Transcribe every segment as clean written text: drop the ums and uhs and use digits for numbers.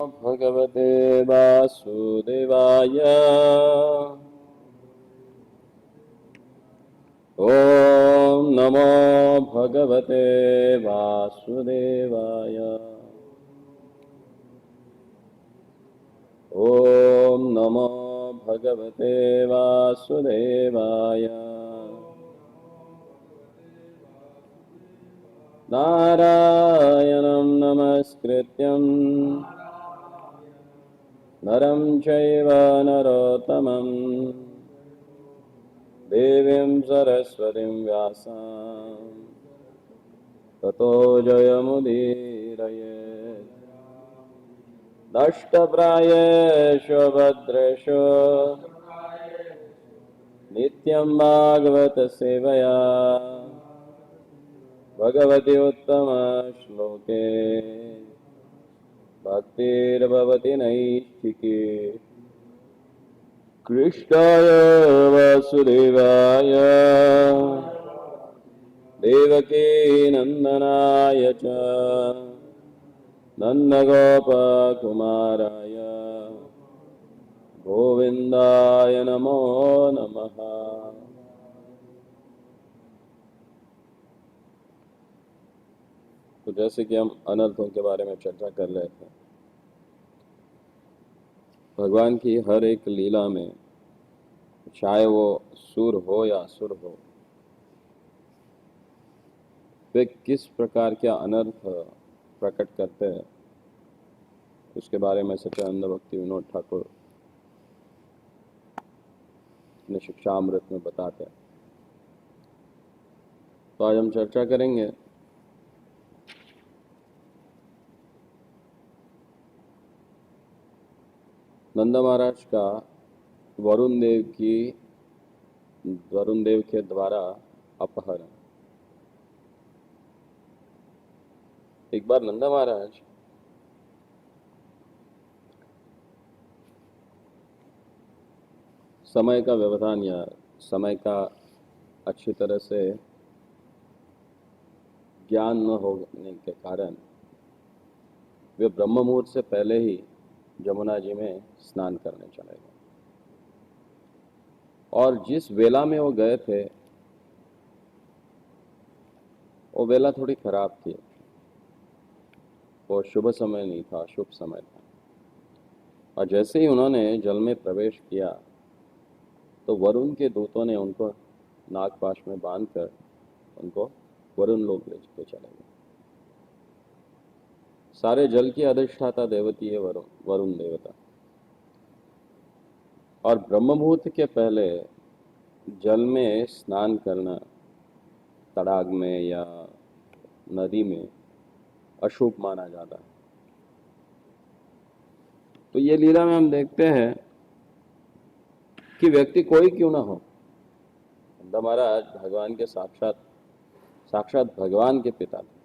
भगवते वासुदेवाय। ॐ नमो भगवते वासुदेवाय। ॐ नमो भगवते वासुदेवाय। नारायणं नमस्कृत्यं नरं चैव नरोत्तमं देवीं सरस्वतीं व्यासं ततो जयमुदीरयेत्। नष्टप्रायेषु भद्रेषु नित्यं भागवत सेवया भगवति उत्तमश्लोके भक्तिर्भवति नैष्ठिकी। कृष्णाय वासुदेवाय देवकी नन्दनाय च नन्दगोपकुमाराय गोविन्दाय नमो नमः। तो जैसे कि हम अनर्थों के बारे में चर्चा कर रहे थे, भगवान की हर एक लीला में, चाहे वो सुर हो या असुर हो, वे किस प्रकार के अनर्थ प्रकट करते हैं, उसके बारे में सच्चिदानंद भक्ति विनोद ठाकुर अपने शिक्षामृत में बताते हैं। तो आज हम चर्चा करेंगे नंदा महाराज का वरुण देव के द्वारा अपहरण। एक बार नंदा महाराज समय का व्यवधान या समय का अच्छी तरह से ज्ञान न होने के कारण वे ब्रह्म मुहूर्त से पहले ही जमुना जी में स्नान करने चले गए। और जिस वेला में वो गए थे, वो वेला थोड़ी खराब थी। वो शुभ समय नहीं था, अशुभ समय था। और जैसे ही उन्होंने जल में प्रवेश किया तो वरुण के दूतों ने उनको नागपाश में बांधकर उनको वरुण लोक ले चले गए। सारे जल की अधिष्ठाता देवती है वरुण देवता। और ब्रह्म मुहूर्त के पहले जल में स्नान करना तड़ाग में या नदी में अशुभ माना जाता है। तो ये लीला में हम देखते हैं कि व्यक्ति कोई क्यों ना हो, नंदा महाराज भगवान के साक्षात भगवान के पिता थे,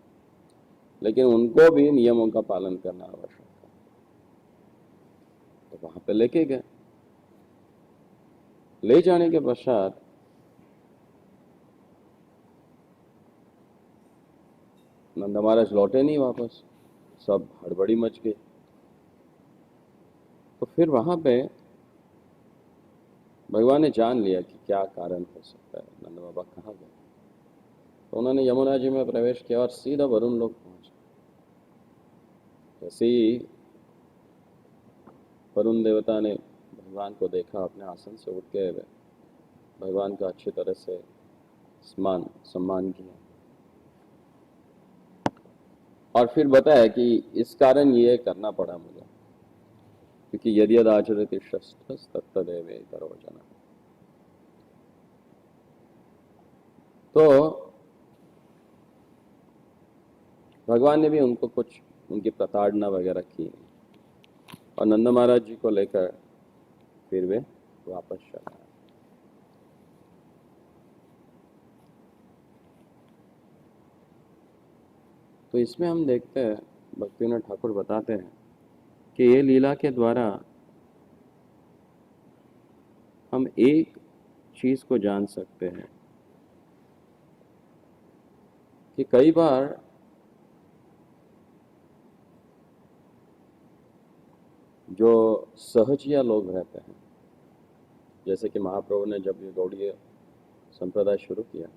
लेकिन उनको भी नियमों का पालन करना आवश्यक था। तो वहां पे लेके गए। ले जाने के पश्चात नंदा महाराज लौटे नहीं वापस, सब हड़बड़ी मच गई। तो फिर वहां पे भगवान ने जान लिया कि क्या कारण हो सकता है, नंद बाबा कहाँ गए। तो उन्होंने यमुना जी में प्रवेश किया और सीधा वरुण लोक पहुंचे। जैसे ही वरुण देवता ने भगवान को देखा, अपने आसन से उठ के भगवान का अच्छी तरह से सम्मान किया और फिर बताया कि इस कारण ये करना पड़ा मुझे, क्योंकि यदि यद आचरति शस्त्रस् तत्तदेवेतरो जनः। तो भगवान ने भी उनको कुछ उनकी प्रताड़ना वगैरह की और नंद महाराज जी को लेकर फिर वे वापस चले आए। तो इसमें हम देखते हैं, भक्तिविनोद ठाकुर बताते हैं कि ये लीला के द्वारा हम एक चीज को जान सकते हैं कि कई बार जो सहजिया लोग रहते हैं, जैसे कि महाप्रभु ने जब ये गौड़ीय संप्रदाय शुरू किया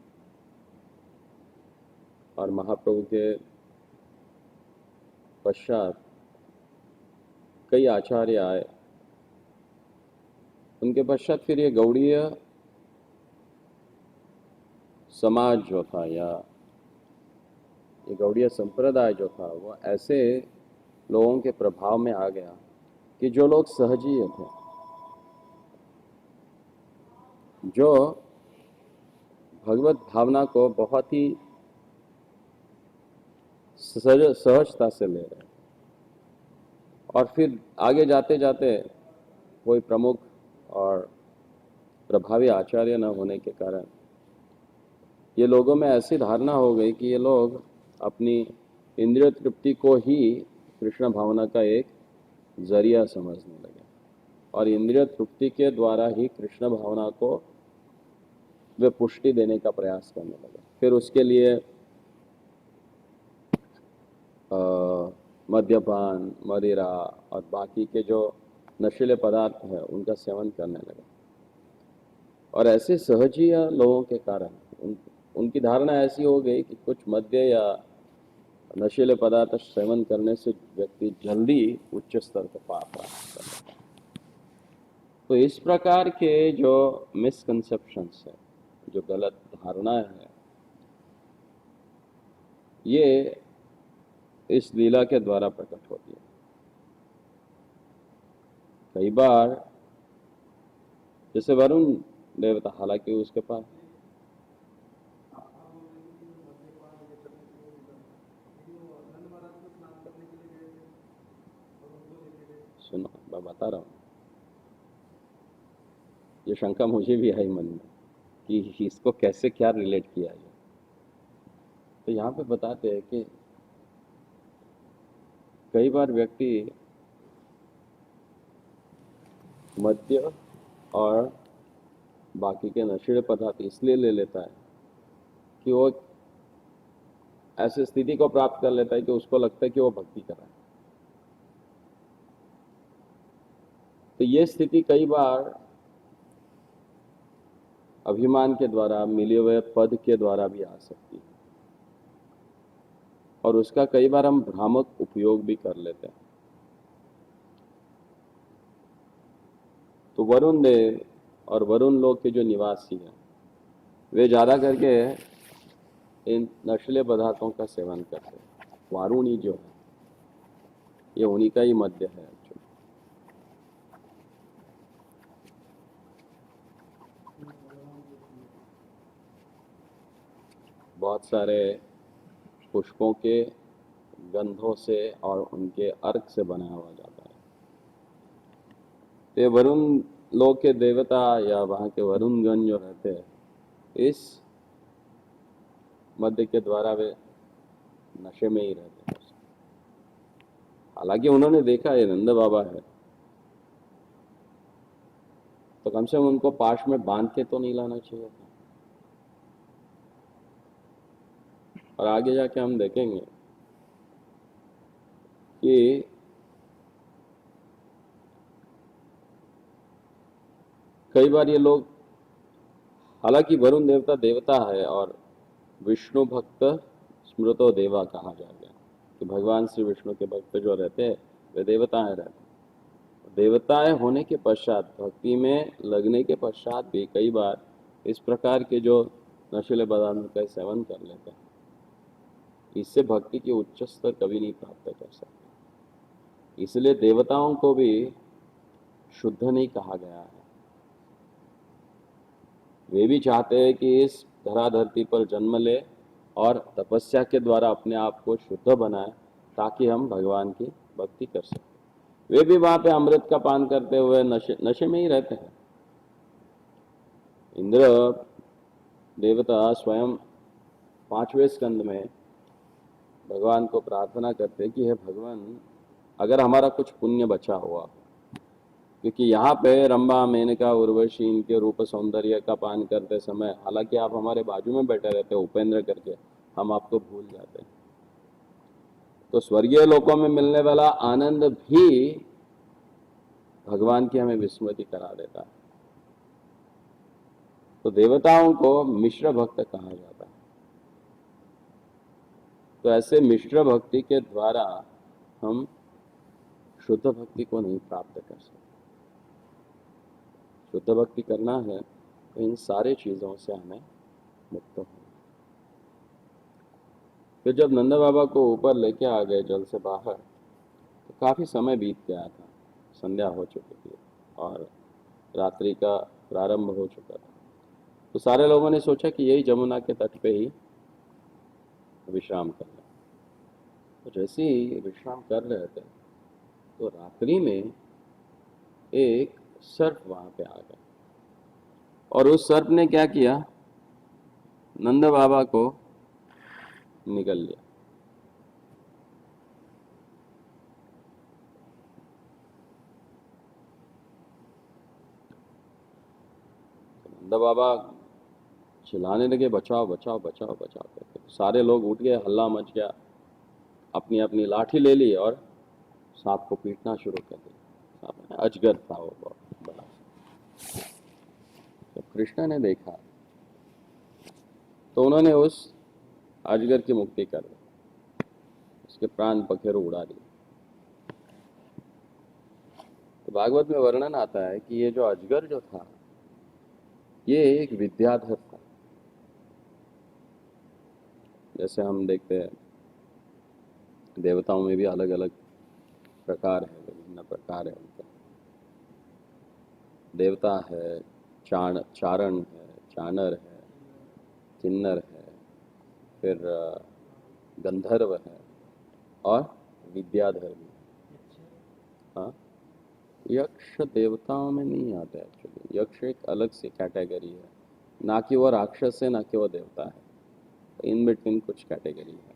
और महाप्रभु के पश्चात कई आचार्य आए, उनके पश्चात फिर ये गौड़ीय समाज जो था या ये गौड़ीय संप्रदाय जो था वो ऐसे लोगों के प्रभाव में आ गया कि जो लोग सहजीय थे, जो भगवत भावना को बहुत ही सहजता से ले रहे, और फिर आगे जाते जाते कोई प्रमुख और प्रभावी आचार्य न होने के कारण ये लोगों में ऐसी धारणा हो गई कि ये लोग अपनी इंद्रिय तृप्ति को ही कृष्ण भावना का एक जरिया समझने लगे और इंद्रिय तृप्ति के द्वारा ही कृष्ण भावना को वे पुष्टि देने का प्रयास करने लगे। फिर उसके लिए मद्यपान, मदिरा और बाकी के जो नशीले पदार्थ हैं उनका सेवन करने लगे। और ऐसे सहजीय लोगों के कारण उनकी धारणा ऐसी हो गई कि कुछ मद्य या नशीले पदार्थ सेवन करने से व्यक्ति जल्दी उच्च स्तर को प्राप्त करता है। तो इस प्रकार के जो मिसकंसेप्शंस है, जो गलत धारणाएं हैं, ये इस लीला के द्वारा प्रकट होती है। कई बार जैसे वरुण देवता, हालांकि उसके पास सुनो मैं बता रहा हूँ, ये शंका मुझे भी आई मन में कि इसको कैसे क्या रिलेट किया जाए। तो यहाँ पे बताते हैं कि कई बार व्यक्ति मद्य और बाकी के नशीले पदार्थ इसलिए ले लेता है कि वो ऐसी स्थिति को प्राप्त कर लेता है कि उसको लगता है कि वो भक्ति कर रहा है। तो ये स्थिति कई बार अभिमान के द्वारा, मिले हुए पद के द्वारा भी आ सकती है और उसका कई बार हम भ्रामक उपयोग भी कर लेते हैं। तो वरुण देव और वरुण लोक के जो निवासी हैं वे ज़्यादा करके इन नशीले पदार्थों का सेवन करते हैं। वारुणी जो है ये उन्हीं का ही मध्य है। बहुत सारे पुष्पों के गंधों से और उनके अर्क से बनाया हुआ जाता है। तो वरुण लोक के देवता या वहाँ के वरुणगण जो रहते हैं, इस मध्य के द्वारा वे नशे में ही रहते हैं। हालांकि उन्होंने देखा ये नंद बाबा है, तो कम से कम उनको पाश में बांध के तो नहीं लाना चाहिए था। और आगे जाके हम देखेंगे कि कई बार ये लोग, हालांकि वरुण देवता देवता है और विष्णु भक्त स्मृतो देवा कहा जा गया कि भगवान श्री विष्णु के भक्त जो रहते हैं वे देवताएं रहते हैं। देवताएं होने के पश्चात, भक्ति में लगने के पश्चात भी कई बार इस प्रकार के जो नशीले पदार्थों का सेवन कर लेते हैं, इससे भक्ति की उच्च स्तर कभी नहीं प्राप्त कर सकते। इसलिए देवताओं को भी शुद्ध नहीं कहा गया है। वे भी चाहते हैं कि इस धरा धरती पर जन्म ले और तपस्या के द्वारा अपने आप को शुद्ध बनाए ताकि हम भगवान की भक्ति कर सकें। वे भी वहां पे अमृत का पान करते हुए नशे में ही रहते हैं। इंद्र देवता स्वयं 5वें स्कंद में भगवान को प्रार्थना करते कि हे भगवान, अगर हमारा कुछ पुण्य बचा हुआ, क्योंकि यहाँ पे रंभा, मेनका, उर्वशी इनके रूप सौंदर्य का पान करते समय, हालांकि आप हमारे बाजू में बैठे रहते उपेंद्र करके, हम आपको भूल जाते हैं। तो स्वर्गीय लोकों में मिलने वाला आनंद भी भगवान की हमें विस्मृति करा देता है। तो देवताओं को मिश्र भक्त कहा जाता है। तो ऐसे मिश्र भक्ति के द्वारा हम शुद्ध भक्ति को नहीं प्राप्त कर सकते। शुद्ध भक्ति करना है तो इन सारे चीजों से हमें मुक्त होना। फिर जब नंद बाबा को ऊपर लेके आ गए जल से बाहर, तो काफी समय बीत गया था, संध्या हो चुकी थी और रात्रि का प्रारंभ हो चुका था। तो सारे लोगों ने सोचा कि यही जमुना के तट पे ही विश्राम कर लें। तो जैसे ही विश्राम कर रहे थे तो रात्रि में एक सर्प वहां पे आ गया और उस सर्प ने क्या किया, नंद बाबा को निगल लिया। नंद बाबा चिल्लाने लगे, बचाओ बचाओ बचाओ बचाओ करके। सारे लोग उठ गए, हल्ला मच गया, अपनी अपनी लाठी ले ली और सांप को पीटना शुरू कर दिया। अजगर था वो बहुत बड़ा। जब कृष्ण ने देखा तो उन्होंने उस अजगर की मुक्ति कर दी, उसके प्राण पखेरु उड़ा दिए। तो भागवत में वर्णन आता है कि ये जो अजगर जो था ये एक विद्याधर था। जैसे हम देखते हैं देवताओं में भी अलग अलग प्रकार है, विभिन्न प्रकार है उनके। देवता है, चारण है, चानर है, किन्नर है, फिर गंधर्व है और विद्याधर भी। हाँ, यक्ष देवताओं में नहीं आते एक्चुअली। यक्ष एक अलग सी कैटेगरी है, ना कि वो राक्षस है ना कि वो देवता है, इन बिटवीन कुछ कैटेगरी है।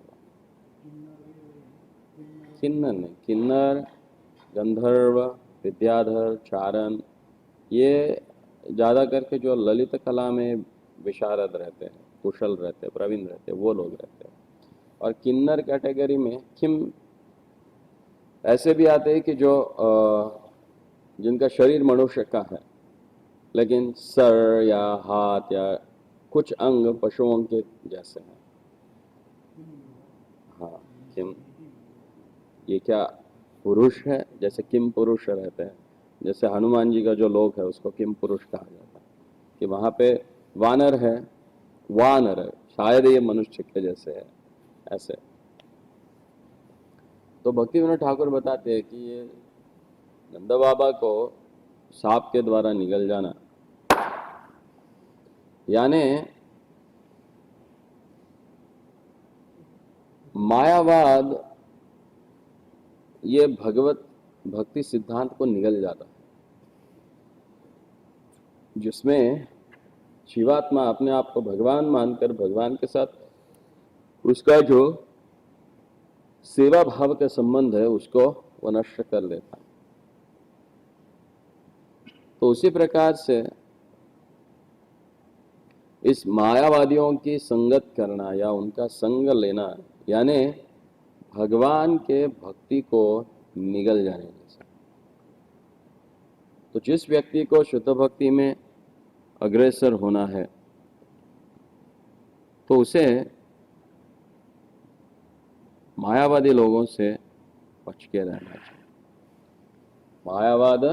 किन्नर नहीं, किन्नर, गंधर्व, विद्याधर, चारण, ये ज़्यादा करके जो ललित कला में विशारद रहते हैं, कुशल रहते हैं, प्रवीण रहते हैं, वो लोग रहते हैं। और किन्नर कैटेगरी में किम ऐसे भी आते हैं कि जो जिनका शरीर मनुष्य का है लेकिन सर या हाथ या कुछ अंग पशुओं के जैसे हैं। हाँ, किम ये क्या पुरुष है, जैसे किम पुरुष रहते हैं। जैसे हनुमान जी का जो लोक है उसको किम पुरुष कहा जाता है, कि वहां पे वानर है, वानर है, शायद ये मनुष्य के जैसे है ऐसे। तो भक्ति विनोद ठाकुर बताते हैं कि ये नंद बाबा को सांप के द्वारा निगल जाना, यानी मायावाद ये भगवत भक्ति सिद्धांत को निगल जाता है, जिसमें जीवात्मा अपने आप को भगवान मानकर भगवान के साथ उसका जो सेवा भाव का संबंध है उसको वो नष्ट कर देता है। तो उसी प्रकार से इस मायावादियों की संगत करना या उनका संग लेना, यानी भगवान के भक्ति को निगल जाने जैसा। तो जिस व्यक्ति को शुद्ध भक्ति में अग्रसर होना है तो उसे मायावादी लोगों से बच के रहना चाहिए। मायावाद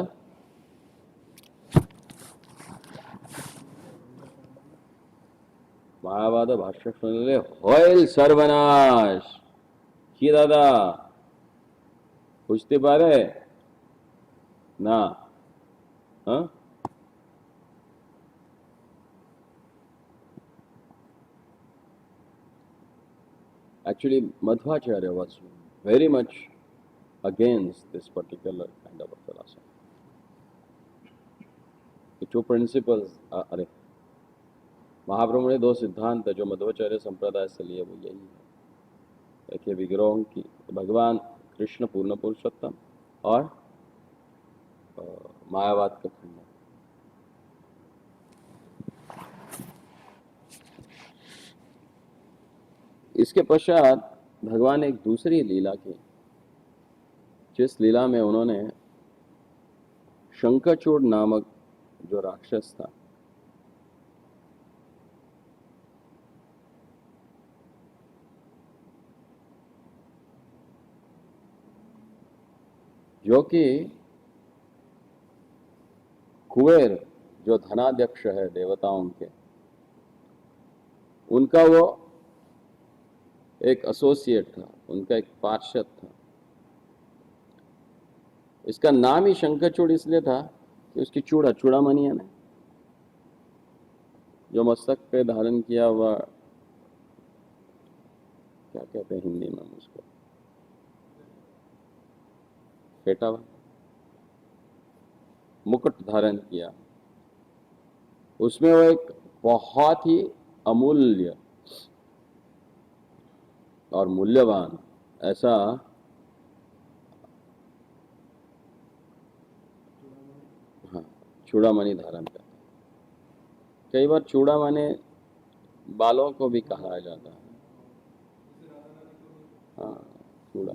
भाष्य सुनले होइल सर्वनाश। কি দাদা বুঝতে পারে না? हाँ, actually Madhvacharya was very much against this particular kind of a philosophy. The two principles अरे महाप्रभु ने दो सिद्धांत जो मध्वाचार्य संप्रदाय से लिए वो यही है। एक है विग्रहों की, भगवान कृष्ण पूर्ण पुरुषोत्तम, और मायावाद का खंडन। इसके पश्चात भगवान एक दूसरी लीला की, जिस लीला में उन्होंने शंखचूड़ नामक जो राक्षस था, जो कि कुबेर जो धनाध्यक्ष है देवताओं के, उनका वो एक एसोसिएट था, उनका एक पार्षद था। इसका नाम ही शंखचूड़ इसलिए था कि उसकी चूड़ामणि है ना, जो मस्तक पे धारण किया हुआ, क्या कहते हैं हिंदी में उसको, फेटा हुआ मुकुट धारण किया, उसमें वो एक बहुत ही अमूल्य और मूल्यवान ऐसा हाँ चूड़ामणि धारण करता। कई बार चूड़ामणि बालों को भी कहा जाता है। हाँ चूड़ा,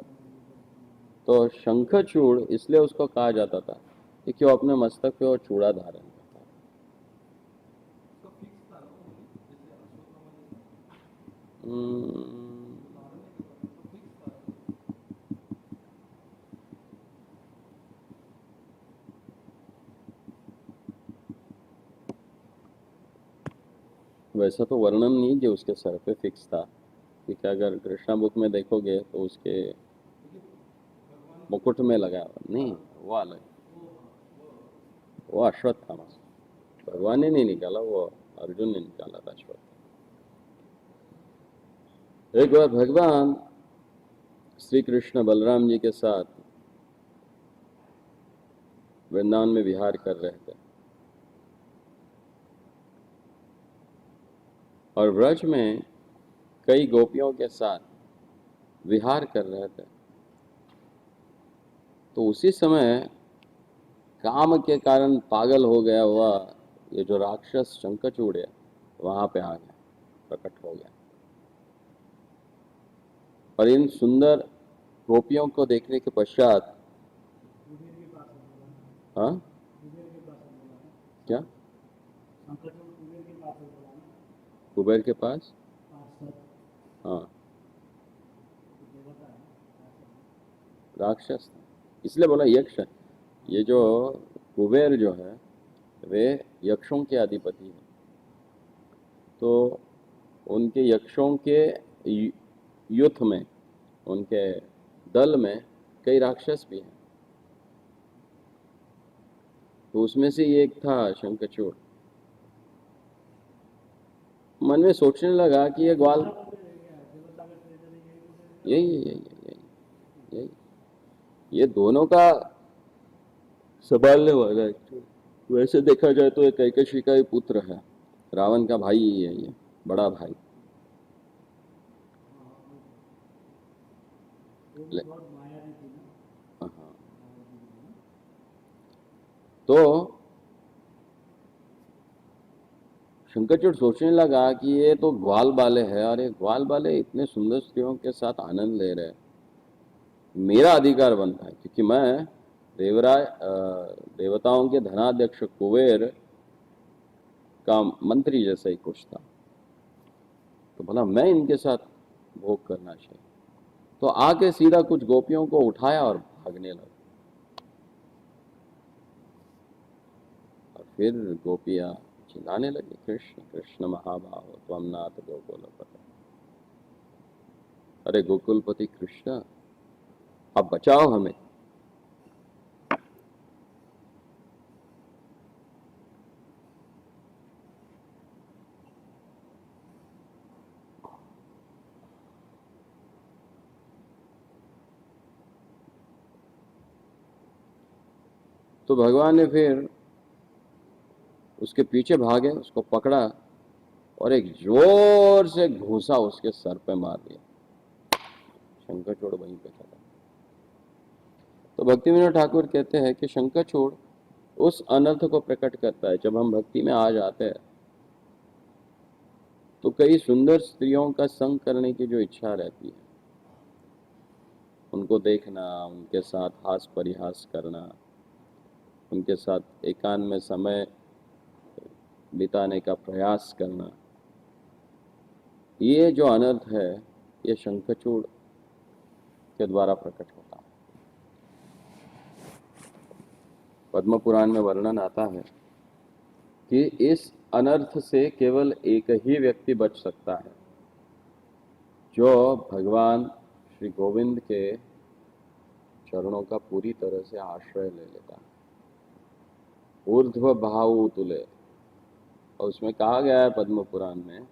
तो शंखचूड़ इसलिए उसको कहा जाता था क्योंकि वो अपने मस्तक पे वो चूड़ा धारण करता है। वैसा तो वर्णन नहीं कि उसके सर पे फिक्स था, क्योंकि अगर कृष्णा बुक में देखोगे तो उसके मुकुट में लगा हुआ नहीं, वो अलग, वो अश्वत्थामा, भगवान ने नहीं निकाला, वो अर्जुन ने निकाला था अश्वत्थामा। एक बार भगवान श्री कृष्ण बलराम जी के साथ वृंदावन में विहार कर रहे थे और ब्रज में कई गोपियों के साथ विहार कर रहे थे। तो उसी समय काम के कारण पागल हो गया हुआ ये जो राक्षस शंखचूड़ है वहां पे आ गया, प्रकट हो गया और इन सुंदर गोपियों को देखने के पश्चात, हाँ क्या कुबेर के पास, हाँ राक्षस, इसलिए बोला यक्ष। ये जो कुबेर जो है वे यक्षों के अधिपति हैं, तो उनके यक्षों के युद्ध में, उनके दल में कई राक्षस भी हैं, तो उसमें से एक था शंखचूड़। मन में सोचने लगा कि ये ग्वाल, यही यही यही यही ये दोनों का संभालने वाला है। वैसे देखा जाए तो एक कैकशी का ही पुत्र है, रावण का भाई ही है ये, बड़ा भाई। हाँ, तो शंकरचूड़ सोचने लगा कि ये तो ग्वाल बाले है, और ये ग्वाल बाले इतने सुंदर स्त्रियों के साथ आनंद ले रहे, मेरा अधिकार बनता है, क्योंकि मैं देवराय देवताओं के धनाध्यक्ष कुबेर का मंत्री जैसा ही कुछ था, तो भला मैं इनके साथ भोग करना चाहिए। तो आके सीधा कुछ गोपियों को उठाया और भागने लगा, और फिर गोपियां चिल्लाने लगी, कृष्ण कृष्ण महाबाहो त्वं नाथ गोकुलपते, अरे गोकुलपति कृष्ण अब बचाओ हमें। तो भगवान ने फिर उसके पीछे भागे, उसको पकड़ा और एक जोर से घूसा उसके सर पे मार दिया, शंखचूड़ वहीं पे खड़ा। तो भक्ति विनोद ठाकुर कहते हैं कि शंखचूड़ उस अनर्थ को प्रकट करता है, जब हम भक्ति में आ जाते हैं तो कई सुंदर स्त्रियों का संग करने की जो इच्छा रहती है, उनको देखना, उनके साथ हास परिहास करना, उनके साथ एकांत में समय बिताने का प्रयास करना, ये जो अनर्थ है ये शंखचूड़ के द्वारा प्रकट होता है। पद्म पुराण में वर्णन आता है कि इस अनर्थ से केवल एक ही व्यक्ति बच सकता है, जो भगवान श्री गोविंद के चरणों का पूरी तरह से आश्रय ले लेता है। ऊर्ध्व भाव तुले, और उसमें कहा गया है पद्म पुराण में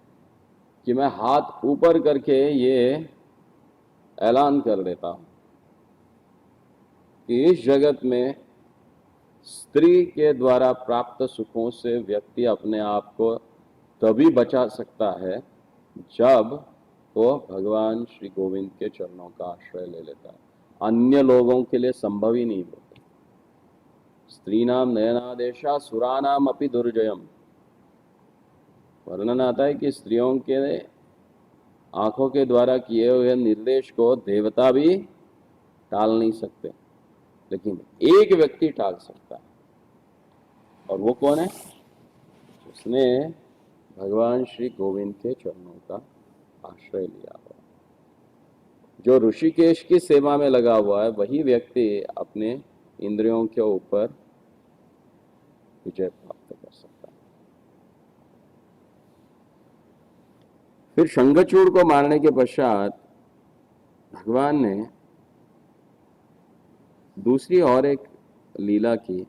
कि मैं हाथ ऊपर करके ये ऐलान कर देता हूं कि इस जगत में स्त्री के द्वारा प्राप्त सुखों से व्यक्ति अपने आप को तभी बचा सकता है जब वो भगवान श्री गोविंद के चरणों का आश्रय ले लेता है। अन्य लोगों के लिए संभव ही नहीं होता। स्त्रीनाम नयनादेशा सुरानाम अपि दुर्जयम, वर्णन आता है कि स्त्रियों के आंखों के द्वारा किए हुए निर्देश को देवता भी टाल नहीं सकते, लेकिन एक व्यक्ति टाल सकता है, और वो कौन है? उसने भगवान श्री गोविंद के चरणों का आश्रय लिया हुआ। जो ऋषिकेश की सेवा में लगा हुआ है वही व्यक्ति अपने इंद्रियों के ऊपर विजय प्राप्त कर सकता है। फिर शंखचूड़ को मारने के पश्चात भगवान ने दूसरी और एक लीला की,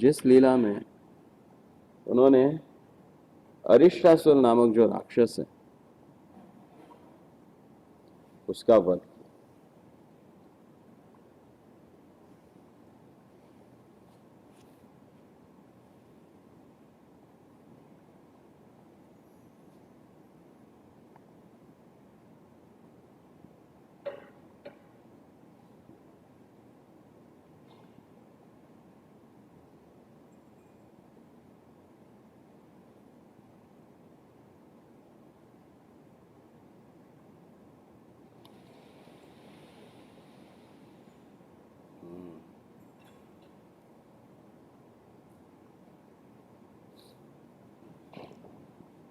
जिस लीला में उन्होंने अरिष्टासुर नामक जो राक्षस है उसका वध किया।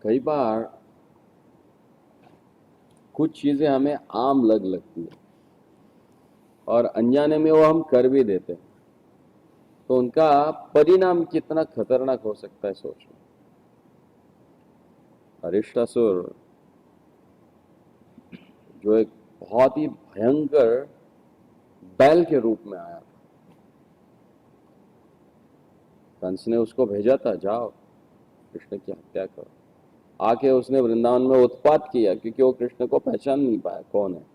कई बार कुछ चीजें हमें आम लगती है और अनजाने में वो हम कर भी देते हैं, तो उनका परिणाम कितना खतरनाक हो सकता है सोचो। अरिष्टासुर जो एक बहुत ही भयंकर बैल के रूप में आया था, कंस ने उसको भेजा था, जाओ कृष्ण की हत्या करो। आके उसने वृंदावन में उत्पात किया क्योंकि वो कृष्ण को पहचान नहीं पाया कौन है,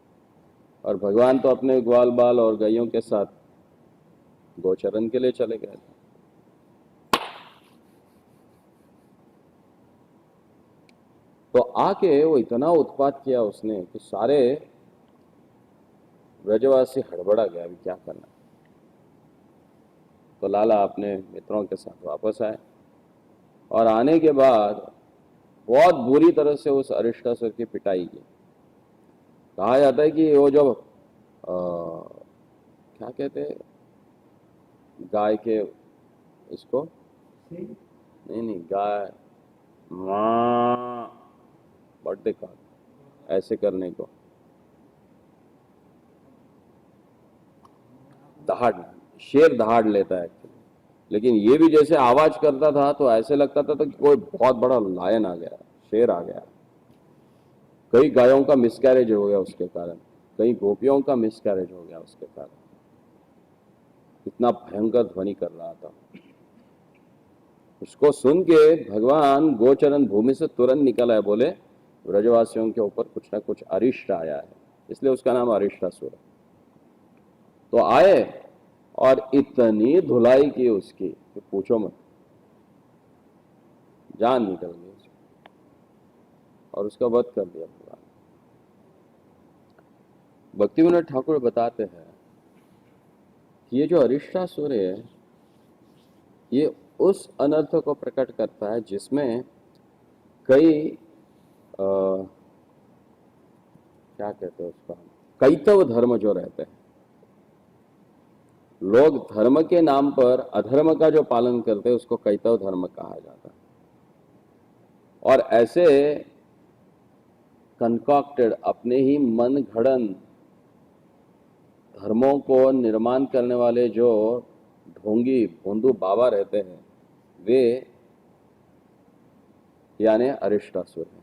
और भगवान तो अपने ग्वाल बाल और गायों के साथ गोचरण के लिए चले गए थे। तो आके वो इतना उत्पात किया उसने कि सारे ब्रजवासी हड़बड़ा गया, अभी क्या करना। तो लाला अपने मित्रों के साथ वापस आए, और आने के बाद बहुत बुरी तरह से उस अरिष्टासुर की पिटाई की। कहा जाता है कि वो जो क्या कहते हैं गाय के, इसको नहीं गाय माँ बर्थडे का ऐसे करने को, दहाड़, शेर दहाड़ लेता है एक्चुअली, लेकिन ये भी जैसे आवाज करता था तो ऐसे लगता था कि कोई बहुत बड़ा लायन आ गया, शेर आ गया। कई गायों का मिसकैरेज हो गया उसके कारण, कई गोपियों का मिसकैरेज हो गया उसके कारण, इतना भयंकर ध्वनि कर रहा था। उसको सुन के भगवान गोचरण भूमि से तुरंत निकल आए, बोले ब्रजवासियों के ऊपर कुछ ना कुछ अरिष्ट आया है, इसलिए उसका नाम अरिष्टासुर है। तो आए और इतनी धुलाई की उसकी कि पूछो मत, जान निकल गई उसकी, और उसका वध कर दिया भगवान। भक्तिविनोद ठाकुर बताते हैं कि ये जो अरिष्टासुर है ये उस अनर्थ को प्रकट करता है जिसमें कई क्या कहते हैं उसका, कैतव धर्म जो रहते हैं, लोग धर्म के नाम पर अधर्म का जो पालन करते हैं उसको कैतव धर्म कहा जाता है। और ऐसे कंकॉक्टेड, अपने ही मन घड़न धर्मों को निर्माण करने वाले जो ढोंगी भोंदू बाबा रहते हैं, वे यानी अरिष्टासुर हैं,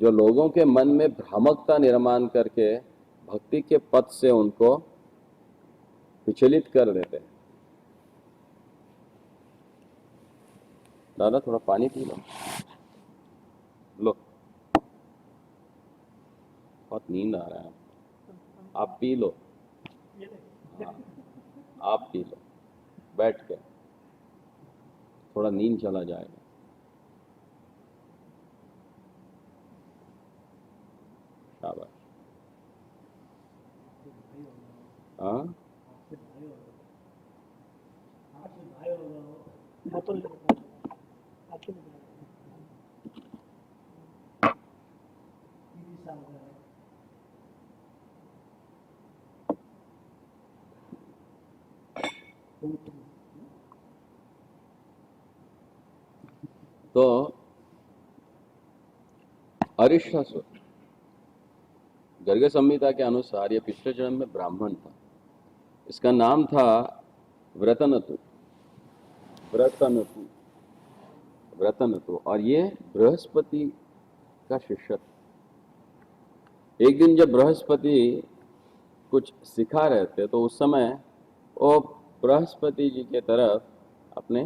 जो लोगों के मन में भ्रामकता निर्माण करके भक्ति के पथ से उनको विचलित कर देते हैं। दादा थोड़ा पानी पी लो, बहुत नींद आ रहा है, आप पी लो। हाँ, आप पी लो बैठ के, थोड़ा नींद चला जाएगा। शाबाश। हाँ तो अरिष्टासुर गर्ग संहिता के अनुसार ये पिछले जन्म में ब्राह्मण था। इसका नाम था व्रतनतु, व्रतनतु, व्रतनतु, और ये बृहस्पति का शिष्य था। एक दिन जब बृहस्पति कुछ सिखा रहे थे तो उस समय वो बृहस्पति जी के तरफ अपने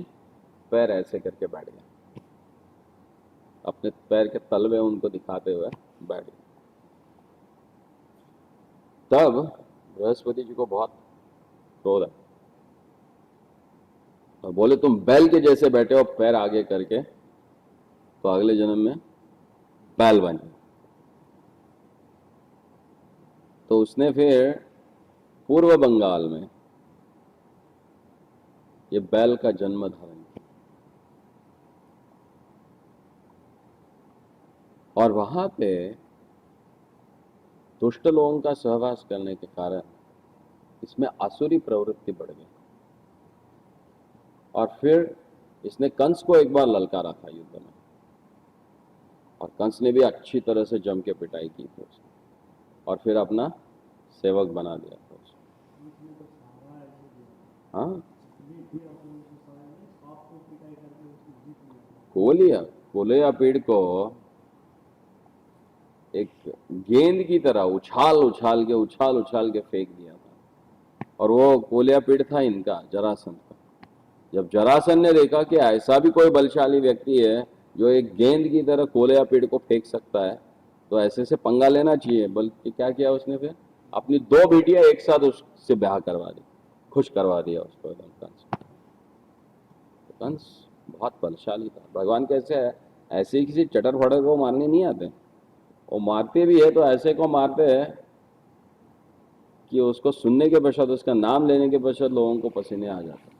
पैर ऐसे करके बैठ गया, अपने पैर के तलवे उनको दिखाते हुए बैठ गया। तब बृहस्पति जी को बहुत क्रोध है और बोले तुम बैल के जैसे बैठे हो पैर आगे करके, तो अगले जन्म में बैल बने। तो उसने फिर पूर्व बंगाल में ये बैल का जन्म धारण किया और वहां पे दुष्ट लोगों का सहवास करने के कारण इसमें आसुरी प्रवृत्ति बढ़ गई। और फिर इसने कंस को एक बार ललकारा था युद्ध में, और कंस ने भी अच्छी तरह से जम के पिटाई की थी उसने, और फिर अपना सेवक बना दिया था उसको। हाँ, कोलिया पीड़ को एक गेंद की तरह उछाल उछाल के फेंक दिया था। और वो कोलिया पीड़ था इनका जरासंध का। जब जरासंध ने देखा कि ऐसा भी कोई बलशाली व्यक्ति है जो एक गेंद की तरह कोलिया पीड़ को फेंक सकता है, तो ऐसे से पंगा लेना चाहिए। बल्कि क्या किया उसने, फिर अपनी 2 बेटियां एक साथ उससे ब्याह करवा दी, खुश करवा दिया उसको एकदम कंस। तो कंस बहुत बलशाली था। भगवान कैसे है, ऐसे ही किसी चटर फटर को मारने नहीं आते, वो मारते भी है तो ऐसे को मारते हैं कि उसको सुनने के पश्चात, उसका नाम लेने के पश्चात लोगों को पसीने आ जाते।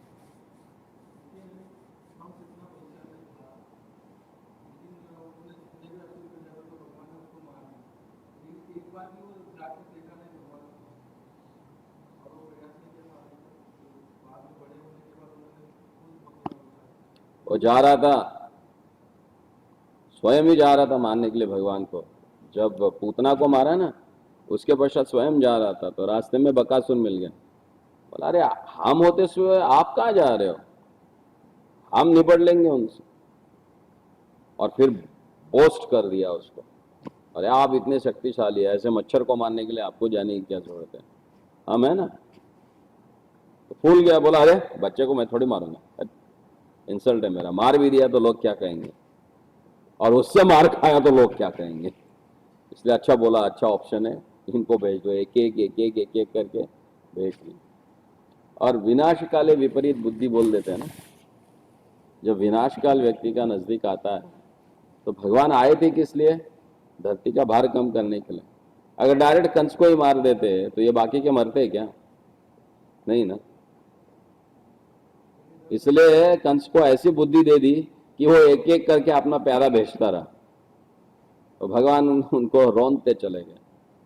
वो जा रहा था, स्वयं ही जा रहा था मारने के लिए भगवान को। जब पूतना को मारा ना, उसके पश्चात स्वयं जा रहा था, तो रास्ते में बकासुर मिल गया। बोला अरे हम होते हुए आप कहाँ जा रहे हो, हम निपट लेंगे उनसे। और फिर पोस्ट कर दिया उसको, अरे आप इतने शक्तिशाली है, ऐसे मच्छर को मारने के लिए आपको जाने की क्या जरूरत है, हम है ना। तो फूल गया, बोला अरे बच्चे को मैं थोड़ी मारूंगा, इंसल्ट है मेरा, मार भी दिया तो लोग क्या कहेंगे, और उससे मार खाया तो लोग क्या कहेंगे। इसलिए अच्छा बोला, अच्छा ऑप्शन है, इनको भेज दो, एक एक करके भेज दी। और विनाश काले विपरीत बुद्धि बोल देते हैं ना, जब विनाश काल व्यक्ति का नजदीक आता है तो भगवान आए थे किस लिए, धरती का भार कम करने के लिए। अगर डायरेक्ट कंस को ही मार देते तो ये बाकी के मरते क्या, नहीं ना। इसलिए कंस को ऐसी बुद्धि दे दी कि वो एक एक करके अपना प्यारा भेजता रहा, तो भगवान उनको रोनते चले गए,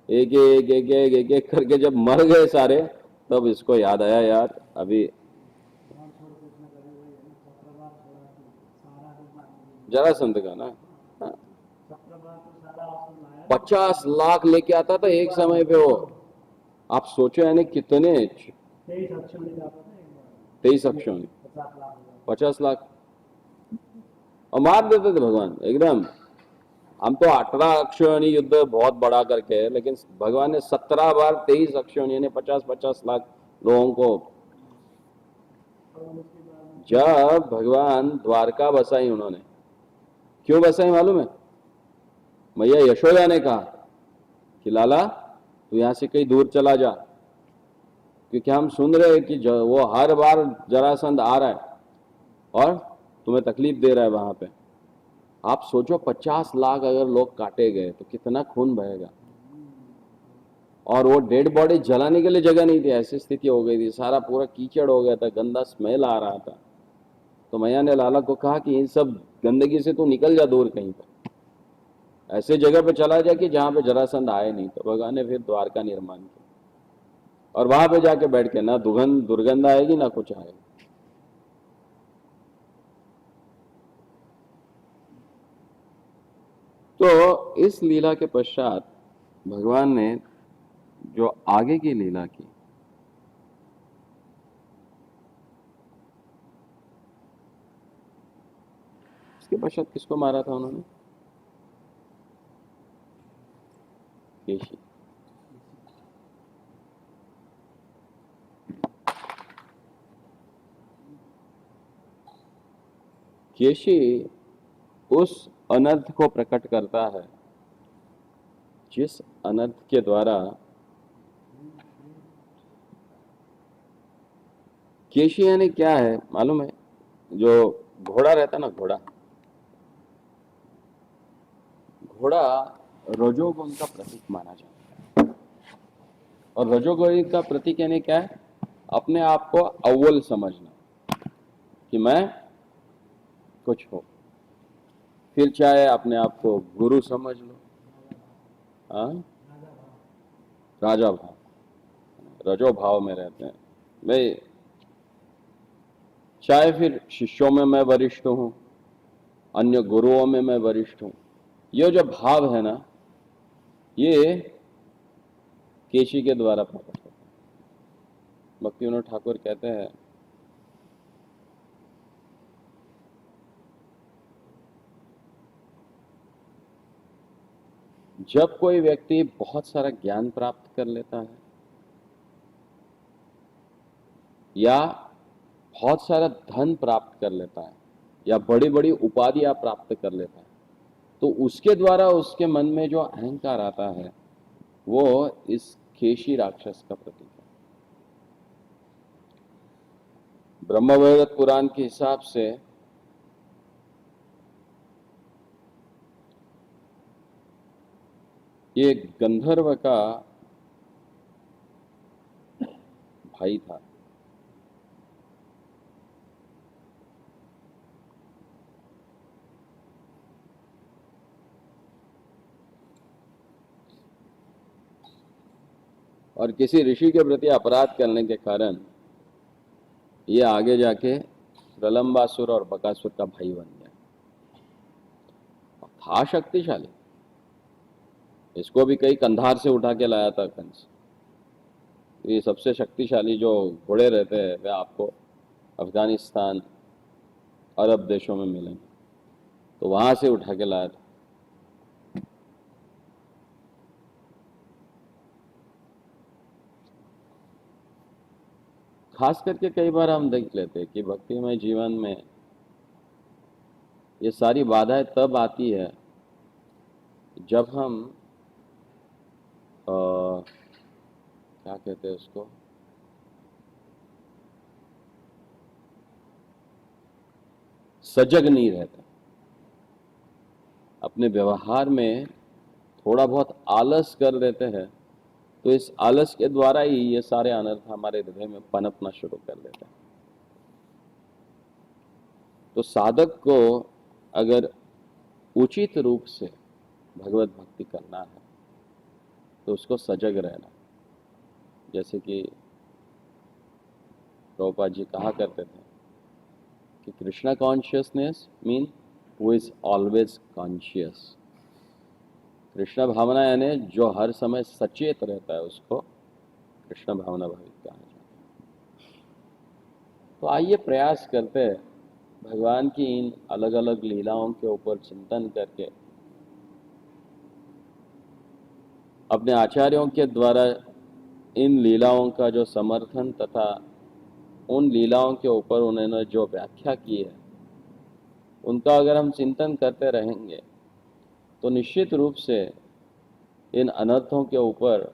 एक एक करके जब मर गए सारे, तब इसको याद आया यार अभी जरासंध का ना, हाँ, 50 लाख लेके आता था एक समय पे वो। आप सोचो यानी कितने, 23 अक्षोणी, 50 लाख और मार देते थे भगवान एकदम। हम तो 18 अक्षोणी युद्ध बहुत बड़ा करके है, लेकिन भगवान ने 17 बार 23 अक्षोणी यानी 50-50 लाख लोगों को। जब भगवान द्वारका बसाई उन्होंने, क्यों बसाई मालूम है? मैया यशोदा ने कहा कि लाला तू यहां से कहीं दूर चला जा, क्योंकि हम सुन रहे हैं कि वो हर बार जरासंध आ रहा है और तुम्हें तकलीफ दे रहा है वहां पे। आप सोचो 50 लाख अगर लोग काटे गए तो कितना खून बहेगा। और वो डेड बॉडी जलाने के लिए जगह नहीं थी, ऐसी स्थिति हो गई थी, सारा पूरा कीचड़ हो गया था, गंदा स्मेल आ रहा था। तो मैया ने लाला को कहा कि इन सब गंदगी से तू निकल जा दूर कहीं पर, ऐसे जगह पे चला जा कि जहां पे जरासंध आए नहीं। तो भगवान ने फिर द्वारका निर्माण किया और वहां पे जाके बैठ के ना दुर्गंध आएगी ना कुछ आएगा। तो इस लीला के पश्चात भगवान ने जो आगे की लीला की, इसके पश्चात किसको मारा था उन्होंने? केशी। केशी उस अनर्थ को प्रकट करता है जिस अनर्थ के द्वारा केशी यानी क्या है मालूम है? जो घोड़ा रहता ना, घोड़ा, घोड़ा रजोगुण का प्रतीक माना जाता है। और रजोगुण का प्रतीक यानी क्या है? अपने आप को अव्वल समझना कि मैं कुछ हूं। फिर चाहे अपने आप को गुरु समझ लो, हाँ, राजा भाव, रजो भाव में रहते हैं भाई। चाहे फिर शिष्यों में मैं वरिष्ठ हूं, अन्य गुरुओं में मैं वरिष्ठ हूं, ये जो भाव है ना, ये केशी के द्वारा प्रकट होता है। भक्ति विनोद ठाकुर कहते हैं जब कोई व्यक्ति बहुत सारा ज्ञान प्राप्त कर लेता है या बहुत सारा धन प्राप्त कर लेता है या बड़ी बड़ी उपाधियां प्राप्त कर लेता है, तो उसके द्वारा उसके मन में जो अहंकार आता है वो इस केशी राक्षस का प्रतीक है। ब्रह्मवैवर्त पुराण के हिसाब से ये गंधर्व का भाई था। और किसी ऋषि के प्रति अपराध करने के कारण ये आगे जाके प्रलंबासुर और बकासुर का भाई बन गया। था शक्तिशाली, इसको भी कई कंधार से उठा के लाया था कंस। ये सबसे शक्तिशाली जो घोड़े रहते हैं वे आपको अफगानिस्तान, अरब देशों में मिलेंगे, तो वहां से उठा के लाया था। खास करके कई बार हम देख लेते हैं कि भक्तिमय जीवन में ये सारी बाधाएं तब आती है जब हम क्या कहते हैं उसको, सजग नहीं रहते, अपने व्यवहार में थोड़ा बहुत आलस कर देते हैं। तो इस आलस के द्वारा ही ये सारे अनर्थ हमारे हृदय में पनपना शुरू कर देते हैं। तो साधक को अगर उचित रूप से भगवत भक्ति करना है तो उसको सजग रहना। जैसे कि प्रभुपाद जी कहा करते थे कि Krishna consciousness mean who is always conscious. Krishna भावना यानी जो हर समय सचेत रहता है उसको कृष्ण भावना भावित कहा जाता है। तो आइए प्रयास करते हैं भगवान की इन अलग अलग लीलाओं के ऊपर चिंतन करके अपने आचार्यों के द्वारा इन लीलाओं का जो समर्थन तथा उन लीलाओं के ऊपर उन्होंने जो व्याख्या की है उनका अगर हम चिंतन करते रहेंगे तो निश्चित रूप से इन अनर्थों के ऊपर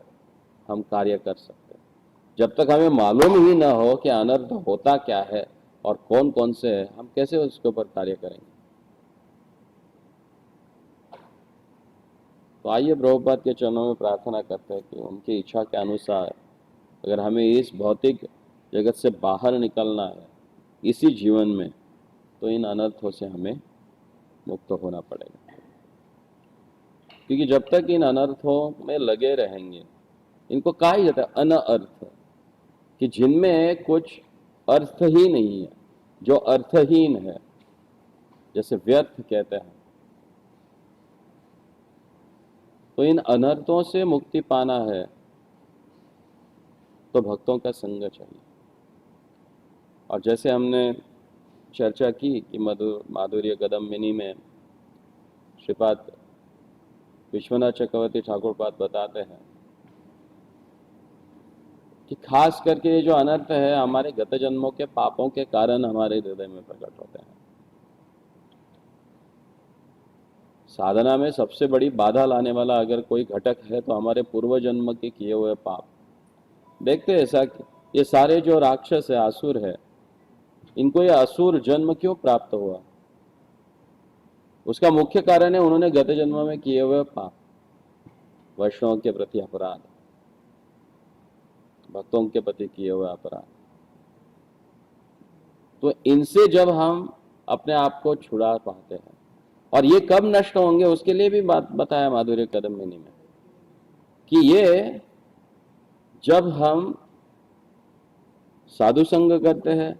हम कार्य कर सकते हैं। जब तक हमें मालूम ही ना हो कि अनर्थ होता क्या है और कौन कौन से है, हम कैसे उसके ऊपर कार्य करेंगे। तो आइए प्रभुपाद के चरणों में प्रार्थना करते हैं कि उनकी इच्छा के अनुसार अगर हमें इस भौतिक जगत से बाहर निकलना है इसी जीवन में, तो इन अनर्थों से हमें मुक्त होना पड़ेगा। क्योंकि जब तक इन अनर्थों में लगे रहेंगे, इनको कहा ही जाता है अनअर्थ, कि जिनमें कुछ अर्थ ही नहीं है, जो अर्थहीन है, जैसे व्यर्थ कहते हैं। तो इन अनर्थों से मुक्ति पाना है तो भक्तों का संग चाहिए। और जैसे हमने चर्चा की कि माधुर्य कदम्बिनी में श्रीपाद विश्वनाथ चक्रवर्ती ठाकुर पाद बताते हैं कि खास करके ये जो अनर्थ है हमारे गत जन्मों के पापों के कारण हमारे हृदय में प्रकट होते हैं। साधना में सबसे बड़ी बाधा लाने वाला अगर कोई घटक है तो हमारे पूर्व जन्म के किए हुए पाप। देखते हैं ऐसा कि ये सारे जो राक्षस है, असुर है, इनको ये असुर जन्म क्यों प्राप्त हुआ? उसका मुख्य कारण है उन्होंने गत जन्म में किए हुए पाप, वैष्णव के प्रति अपराध, भक्तों के प्रति किए हुए अपराध। तो इनसे जब हम अपने आप को छुड़ा पाते हैं, और ये कब नष्ट होंगे उसके लिए भी बात बताया माधुर्य कदम्बिनी में, कि ये जब हम साधु संग करते हैं,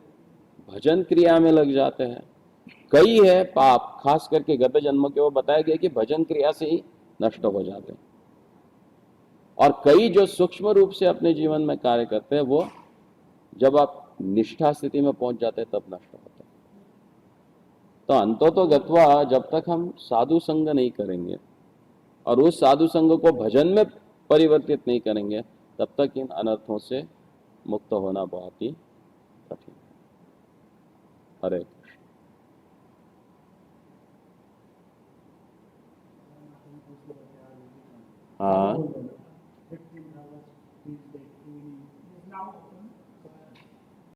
भजन क्रिया में लग जाते हैं। कई है पाप, खास करके गत जन्म के, वो बताया गया कि भजन क्रिया से ही नष्ट हो जाते हैं। और कई जो सूक्ष्म रूप से अपने जीवन में कार्य करते हैं वो जब आप निष्ठा स्थिति में पहुंच जाते हैं तब नष्ट होते हैं। तो अंतो गत्वा जब तक हम साधु संग नहीं करेंगे और उस साधु संग को भजन में परिवर्तित नहीं करेंगे, तब तक इन अनर्थों से मुक्त होना बहुत ही कठिन है। हरे कृष्ण। हाँ,